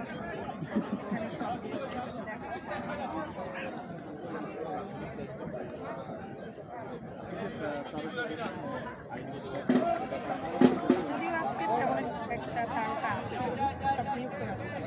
আসলে এখানে সব ডিরেক্টরের সাথে দেখা যদিও আজকে তেমন একটা তারকা আসেনি, সব নিয়োগ করা হচ্ছে।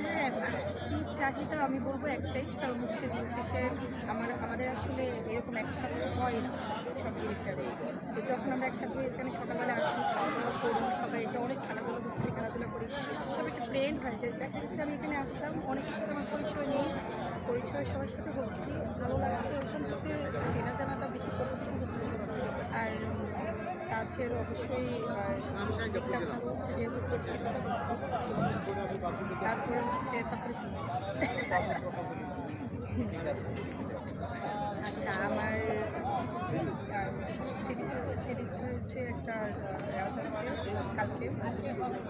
হ্যাঁ, কি চাহিদা আমি বলবো একটাই, কারণ হচ্ছে দিন শেষে আমাদের আসলে এরকম একসাথে হয় না সব ডিরেক্টরে। তো যখন আমরা একসাথে এখানে সকালবেলা আসি, খাওয়া দাওয়া করি, সবাই যে অনেক খেলাধুলা হচ্ছে, খেলাধুলা করি, সব একটা ফ্রেন্ড হয় যে দেখা যাচ্ছে আমি এখানে আসলাম, অনেকের সাথে আমার পরিচয় নেই, পরিচয় সবার সাথে হচ্ছি, ভালো লাগছে, ওখান থেকে চেনা জানাটা বেশি পরিচিত হচ্ছে। আর কাজের অবশ্যই দিকটা ভালো হচ্ছে, যেহেতু পরিচিতটা হচ্ছে। তারপরে হচ্ছে আচ্ছা, আমার সিরিজের যে একটা রেওয়াজ আছে কালকে,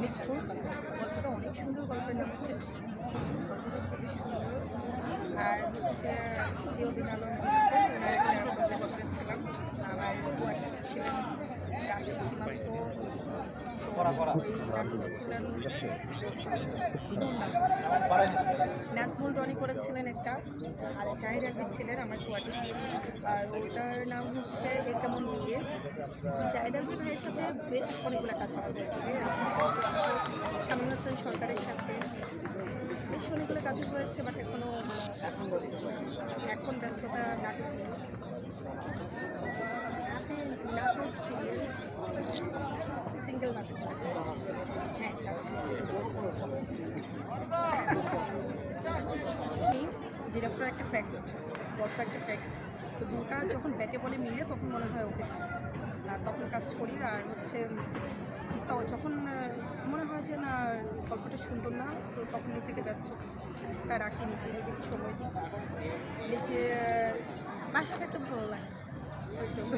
নিষ্ঠুর, গল্পটা অনেক সুন্দর, গল্পের নাম হচ্ছে নিষ্ঠুর, গল্পটা খুবই সুন্দর। আর হচ্ছে চিরদিন আলম প্রেজেন্ট করেছিলাম, আমার ছিলেন রাশি সীমান্ত, ছিলেন নাজমুল রনি করেছিলেন একটা, আর জাহির আলম ছিলেন আমার কোয়ার্টিস, আর ওটার নাম হচ্ছে এ কেমন বিয়ে। জাহির আলম ভাইয়ের সাথে বেশ অনেকগুলো কাজ করা হয়েছে, শামীম হাসান সরকারের সাথে বেশ অনেকগুলো কাজ হয়েছে, বাট এখন ব্যস্ততা নাটক সিঙ্গেল নাটক। হ্যাঁ, ডিরেক্টর একটা ফ্যাক্ট, গল্প একটা ফ্যাক্ট, তো দুটা যখন ব্যাটে বলে মিলে তখন মনে হয় ওকে, তখন কাজ করি। আর হচ্ছে যখন মনে হয় যে না গল্পটা সুন্দর না, তো তখন নিজেকে ব্যস্ততা রাখি, নিজেকে সময় দিই, নিজে বাসা থাকতে ভালো লাগে ওই জন্য।